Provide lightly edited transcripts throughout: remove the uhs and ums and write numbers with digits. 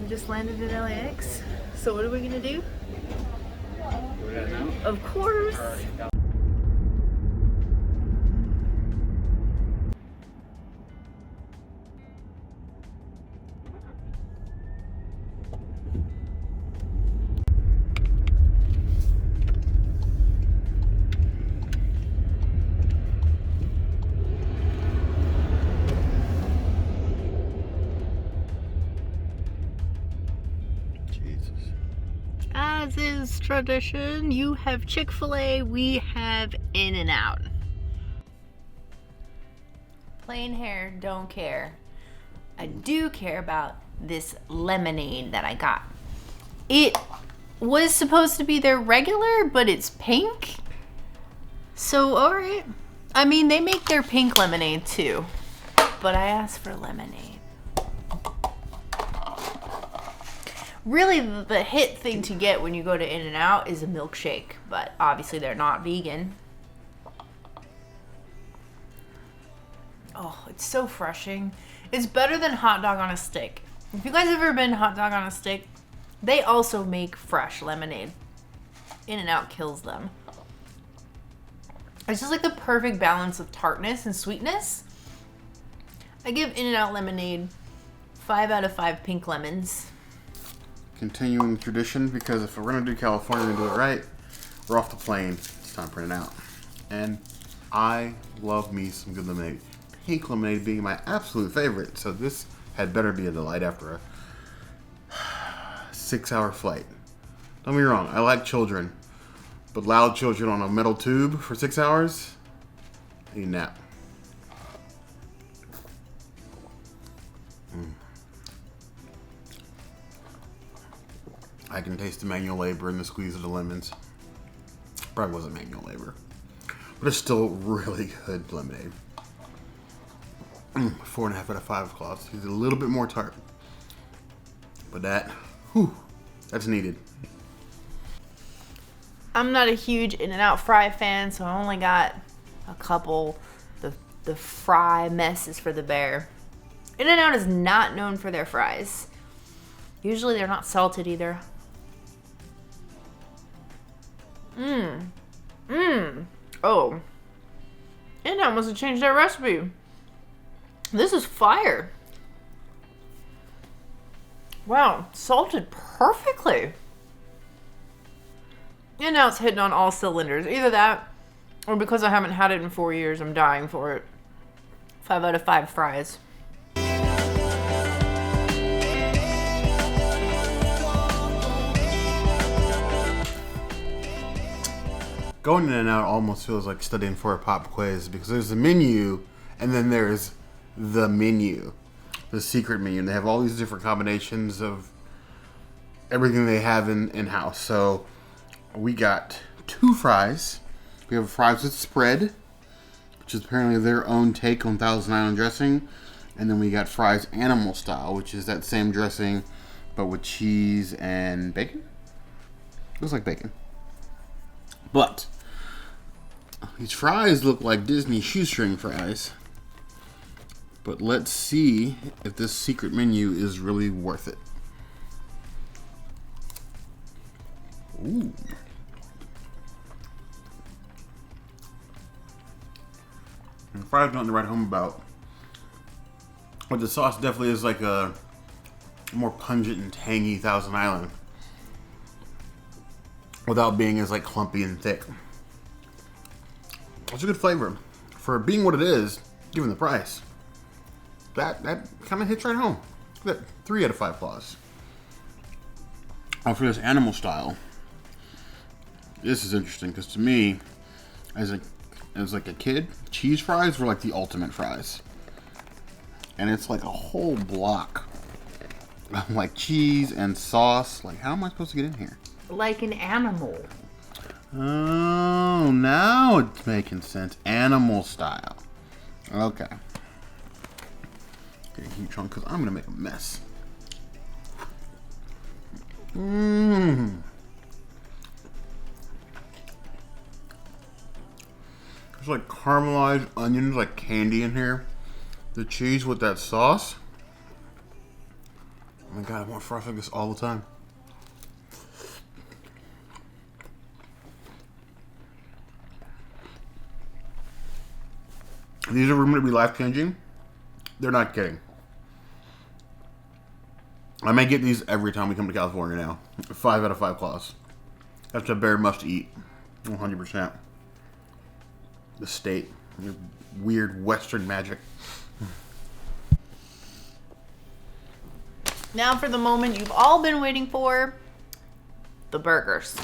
We just landed in LAX. So what are we gonna do? Of course. As is tradition, you have Chick-fil-A, we have In-N-Out. Plain hair, don't care. I do care about this lemonade that I got. It was supposed to be their regular, but it's pink. So, alright. I mean, they make their pink lemonade too. But I asked for lemonade. Really, the hit thing to get when you go to In-N-Out is a milkshake, but obviously they're not vegan. Oh, it's so refreshing. It's better than hot dog on a stick. If you guys have ever been hot dog on a stick, they also make fresh lemonade. In-N-Out kills them. It's just like the perfect balance of tartness and sweetness. I give In-N-Out lemonade 5 out of 5 pink lemons. Continuing tradition, because if we're gonna do California and do it right, we're off the plane. It's time for In-N-Out. And I love me some good lemonade. Pink lemonade being my absolute favorite, so this had better be a delight after a 6-hour flight. Don't get me wrong, I like children, but loud children on a metal tube for 6 hours, I need a nap. I can taste the manual labor in the squeeze of the lemons. Probably wasn't manual labor, but it's still really good lemonade. 4.5 out of 5 claws. He's a little bit more tart, but that's needed. I'm not a huge In-N-Out fry fan, so I only got a couple. The fry mess is for the bear. In-N-Out is not known for their fries. Usually they're not salted either. Oh. In-N-Out must have changed their recipe. This is fire. Wow, salted perfectly. In-N-Out's hitting on all cylinders. Either that, or because I haven't had it in 4 years, I'm dying for it. 5 out of 5 fries. Going In-N-Out almost feels like studying for a pop quiz, because there's a menu and then there's the menu, the secret menu, and they have all these different combinations of everything they have in-house. So we got 2 fries. We have fries with spread, which is apparently their own take on Thousand Island dressing, and then we got fries animal style, which is that same dressing but with cheese and bacon. Looks like bacon, but these fries look like Disney shoestring fries. But let's see if this secret menu is really worth it. Ooh. And the fries nothing to write home about. But the sauce definitely is like a more pungent and tangy Thousand Island, without being as like clumpy and thick. It's a good flavor for being what it is, given the price. That kind of hits right home. Look at that, 3 out of 5 claws. For this animal style, this is interesting because to me, as like a kid, cheese fries were like the ultimate fries, and it's like a whole block of like cheese and sauce. Like, how am I supposed to get in here? Like an animal. Oh, now it's making sense. Animal style. Okay. Get a huge chunk because I'm gonna make a mess. There's like caramelized onions, like candy in here. The cheese with that sauce. my god, I want fries like this all the time. These are rumored to be life-changing. They're not kidding. I may get these every time we come to California now. 5 out of 5 claws. That's a very must-eat. 100%. The state. Weird Western magic. Now for the moment you've all been waiting for. The burgers.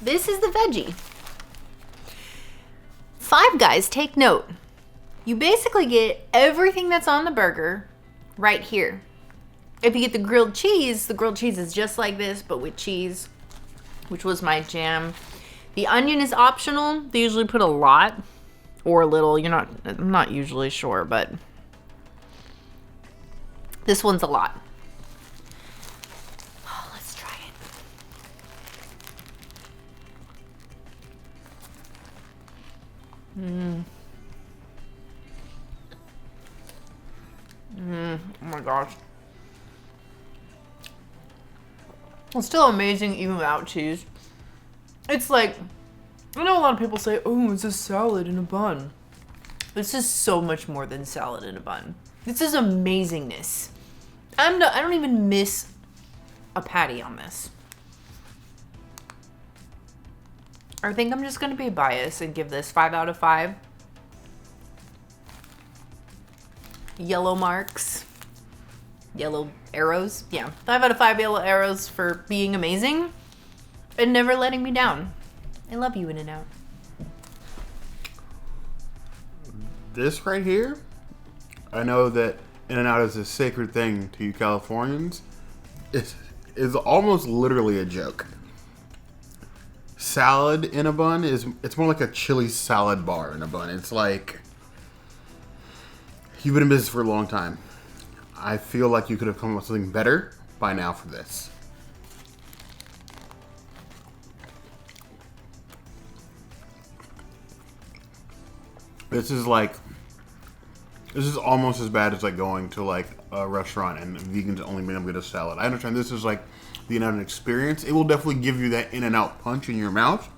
This is the veggie. Five Guys, take note. You basically get everything that's on the burger right here. If you get the grilled cheese is just like this, but with cheese, which was my jam. The onion is optional. They usually put a lot or a little. I'm not usually sure, but this one's a lot. Oh, let's try it. Oh my gosh. It's still amazing even without cheese. It's like, I know a lot of people say, oh, it's a salad in a bun. This is so much more than salad in a bun. This is amazingness. I don't even miss a patty on this. I think I'm just going to be biased and give this 5 out of 5. Yellow marks. Yellow arrows. Yeah, 5 out of 5 yellow arrows for being amazing and never letting me down. I love you, In-N-Out. This right here, I know that In-N-Out is a sacred thing to you Californians. It's almost literally a joke. Salad in a bun it's more like a chili salad bar in a bun. It's like, you've been in business for a long time. I feel like you could have come up with something better by now for this. This is almost as bad as like going to like a restaurant and vegans only being able to get a salad. I understand this is like the In-N-Out experience. It will definitely give you that In-N-Out punch in your mouth.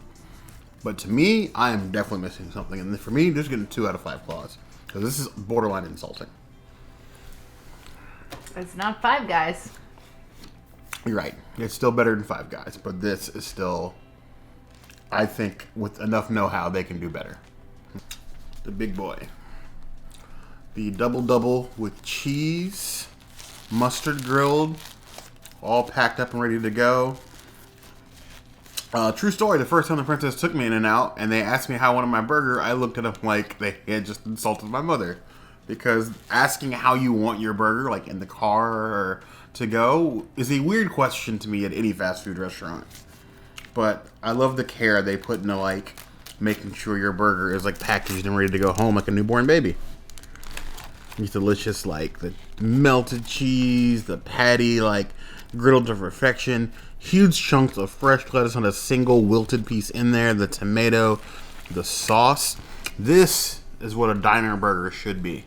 But to me, I am definitely missing something. And for me, just getting 2 out of 5 claws. Because this is borderline insulting. It's not 5 Guys. You're right. It's still better than 5 Guys. But this is still, I think, with enough know-how, they can do better. The big boy. The double with cheese, mustard grilled, all packed up and ready to go. True story, the first time the princess took me In-N-Out and they asked me how I wanted my burger, I looked at them like they had just insulted my mother. Because asking how you want your burger, like in the car or to go, is a weird question to me at any fast food restaurant. But I love the care they put into like making sure your burger is like packaged and ready to go home like a newborn baby. It's delicious, like the melted cheese, the patty, like grilled to perfection. Huge chunks of fresh lettuce on a single wilted piece in there. The tomato, the sauce. This is what a diner burger should be.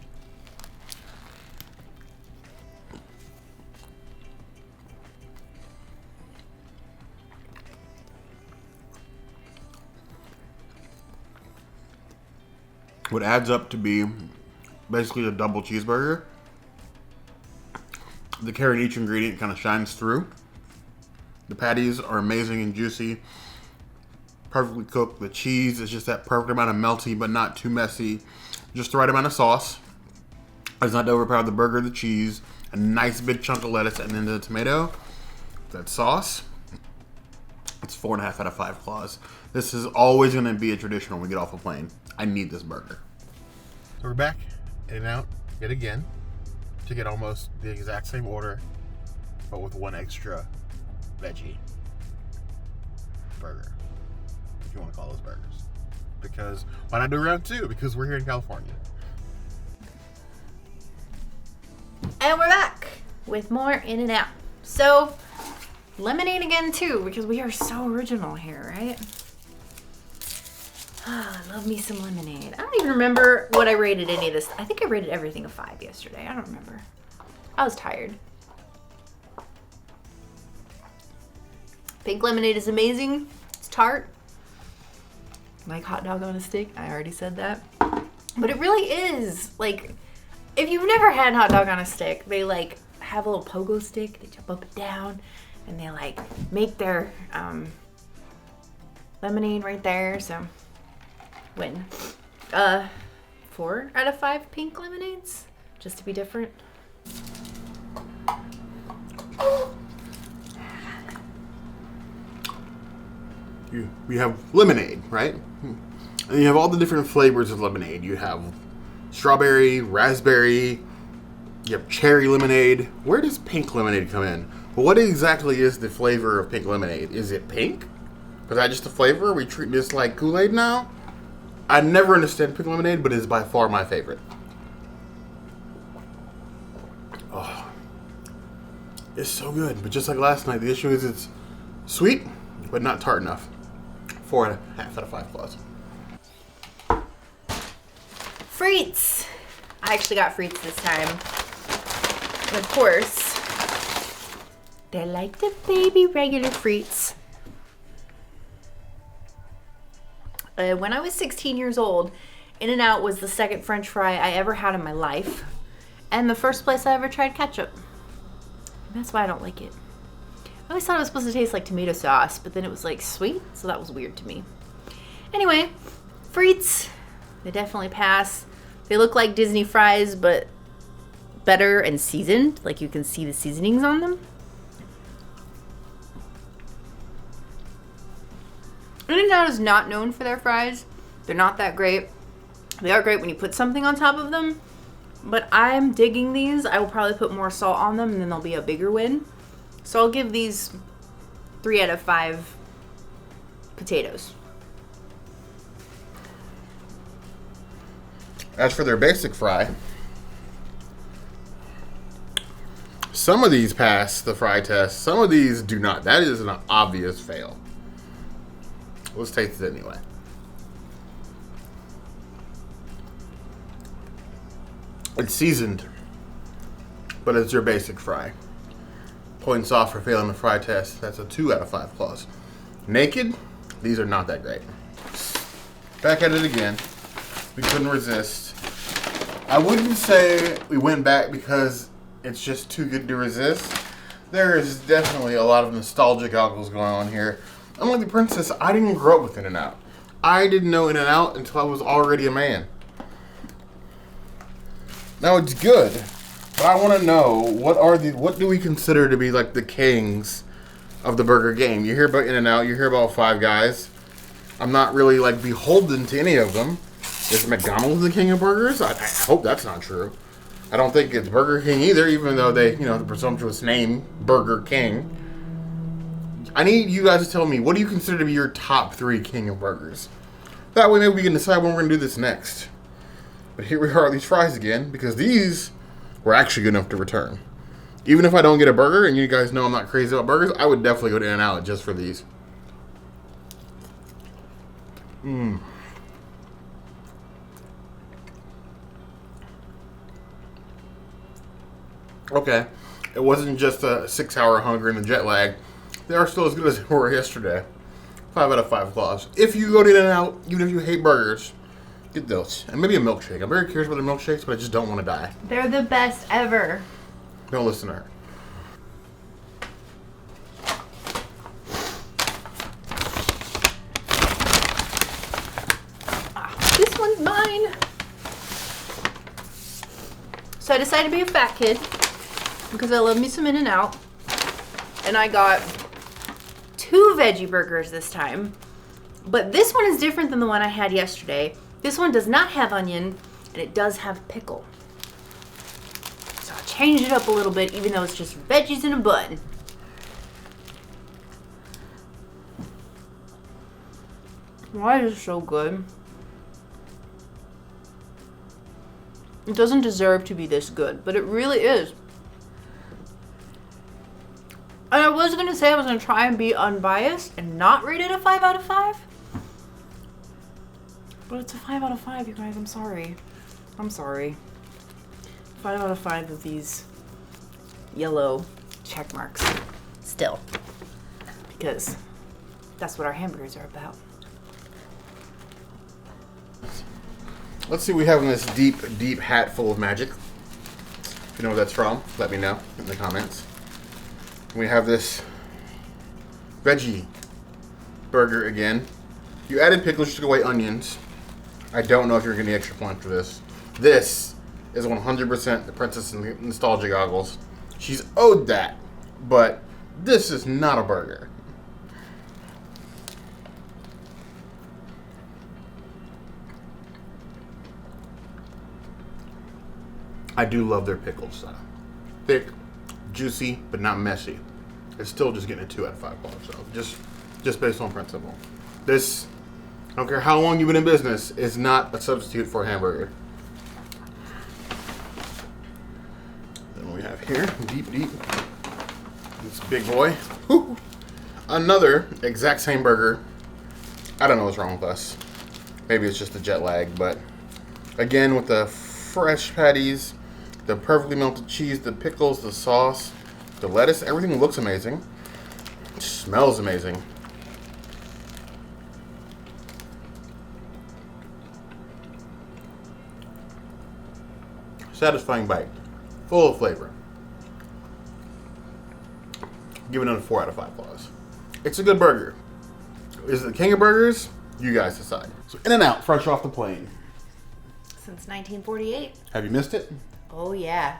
What adds up to be basically a double cheeseburger. The care in each ingredient kind of shines through. The patties are amazing and juicy, perfectly cooked. The cheese is just that perfect amount of melty, but not too messy. Just the right amount of sauce. It's not to overpower the burger, the cheese, a nice big chunk of lettuce, and then the tomato. That sauce. It's 4.5 out of 5 claws. This is always going to be a tradition when we get off a plane. I need this burger. So we're back In-N-Out yet again to get almost the exact same order, but with one extra veggie burger, if you want to call those burgers. Because why not do round 2? Because we're here in California. And we're back with more In-N-Out. So, lemonade again too, because we are so original here, right? I love me some lemonade. I don't even remember what I rated any of this. I think I rated everything a 5 yesterday. I don't remember. I was tired. Pink lemonade is amazing. It's tart. Like hot dog on a stick. I already said that. But it really is. Like, if you've never had hot dog on a stick, they like have a little pogo stick. They jump up and down. And they like make their lemonade right there. So, win. 4 out of 5 pink lemonades. Just to be different. We have lemonade, right? And you have all the different flavors of lemonade. You have strawberry, raspberry, you have cherry lemonade. Where does pink lemonade come in? Well, what exactly is the flavor of pink lemonade? Is it pink? Is that just the flavor? Are we treating this like Kool-Aid now? I never understand pink lemonade, but it is by far my favorite. Oh, it's so good. But just like last night, the issue is it's sweet, but not tart enough. 4.5 out of 5 plus. Frites. I actually got frites this time. And of course, they're like the baby regular frites. When I was 16 years old, In-N-Out was the second French fry I ever had in my life. And the first place I ever tried ketchup. And that's why I don't like it. I always thought it was supposed to taste like tomato sauce, but then it was like sweet, so that was weird to me. Anyway, frites, they definitely pass. They look like Disney fries, but better and seasoned. Like you can see the seasonings on them. In-N-Out is not known for their fries. They're not that great. They are great when you put something on top of them, but I'm digging these. I will probably put more salt on them and then they'll be a bigger win. So I'll give these 3 out of 5 potatoes. As for their basic fry, some of these pass the fry test. Some of these do not. That is an obvious fail. Let's taste it anyway. It's seasoned, but it's your basic fry. Points off for failing the fry test. That's a 2 out of 5 plus. Naked, these are not that great. Back at it again. We couldn't resist. I wouldn't say we went back because it's just too good to resist. There is definitely a lot of nostalgic alcohols going on here. Unlike the princess, I didn't grow up with In-N-Out. I didn't know In-N-Out until I was already a man. Now it's good, but I want to know what do we consider to be like the kings of the burger game? You hear about In-N-Out, you hear about Five Guys. I'm not really like beholden to any of them. Is McDonald's the king of burgers? I hope that's not true. I don't think it's Burger King either, even though they, the presumptuous name Burger King. I need you guys to tell me, what do you consider to be your top 3 king of burgers? That way maybe we can decide when we're going to do this next. But here we are at these fries again, because these were actually good enough to return. Even if I don't get a burger, and you guys know I'm not crazy about burgers, I would definitely go to In-N-Out just for these. Okay, it wasn't just a 6-hour hunger and a jet lag. They are still as good as they were yesterday. 5 out of 5 claws. If you go to In-N-Out, even if you hate burgers, get those. And maybe a milkshake. I'm very curious about their milkshakes, but I just don't want to die. They're the best ever. Don't listen to her. This one's mine. So I decided to be a fat kid because I love me some In-N-Out. And I got 2 veggie burgers this time. But this one is different than the one I had yesterday. This one does not have onion, and it does have pickle. So I changed it up a little bit, even though it's just veggies in a bun. Why is it so good? It doesn't deserve to be this good, but it really is. And I was going to say I was going to try and be unbiased and not rate it a 5 out of 5. But it's a 5 out of 5, you guys. I'm sorry. I'm sorry. 5 out of 5 of these yellow check marks. Still. Because that's what our hamburgers are about. Let's see what we have in this deep, deep hat full of magic. If you know what that's from, let me know in the comments. We have this Veggie Burger again. You added pickles, you took away onions. I don't know if you're getting extra points for this. This is 100% the Princess Nostalgia Goggles. She's owed that, but this is not a burger. I do love their pickles though. Thick, juicy, but not messy. It's still just getting a 2 out of 5 bars, so just based on principle. This, I don't care how long you've been in business, is not a substitute for a hamburger. Then we have here, deep, this big boy. Whew. Another exact same burger. I don't know what's wrong with us. Maybe it's just the jet lag, but again with the fresh patties, the perfectly melted cheese, the pickles, the sauce, the lettuce, everything looks amazing. It smells amazing. Satisfying bite. Full of flavor. Give it another 4 out of 5 claws. It's a good burger. Is it the king of burgers? You guys decide. So In-N-Out, fresh off the plane. Since 1948. Have you missed it? Oh, yeah.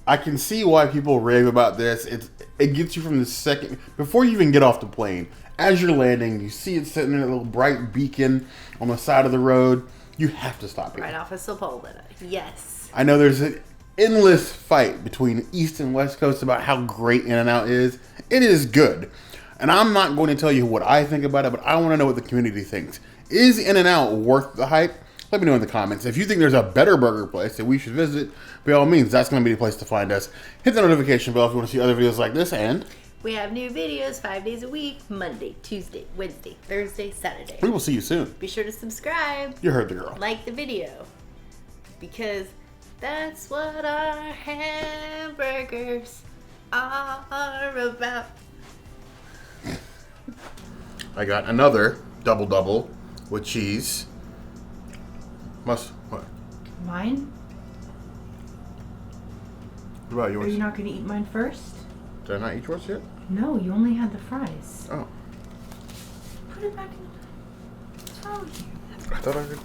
I can see why people rave about this. It gets you from the second, before you even get off the plane. As you're landing, you see it sitting in a little bright beacon on the side of the road. You have to stop here. Right off of Sepulveda. Yes. I know there's an endless fight between East and West Coast about how great In-N-Out is. It is good. And I'm not going to tell you what I think about it, but I want to know what the community thinks. Is In-N-Out worth the hype? Let me know in the comments. If you think there's a better burger place that we should visit, by all means, that's going to be the place to find us. Hit the notification bell if you want to see other videos like this, and we have new videos 5 days a week, Monday, Tuesday, Wednesday, Thursday, Saturday. we will see you soon. Be sure to subscribe. You heard the girl. Like the video. Because that's what our hamburgers are about. I got another double with cheese. What? Mine? What about Are yours? you not going to eat mine first? Did I not eat yours yet? No, you only had the fries. Oh. Put it back in. What's wrong with you? I thought I did.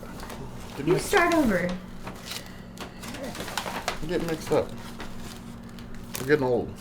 Didn't You I? start over. I'm getting mixed up. I'm getting old.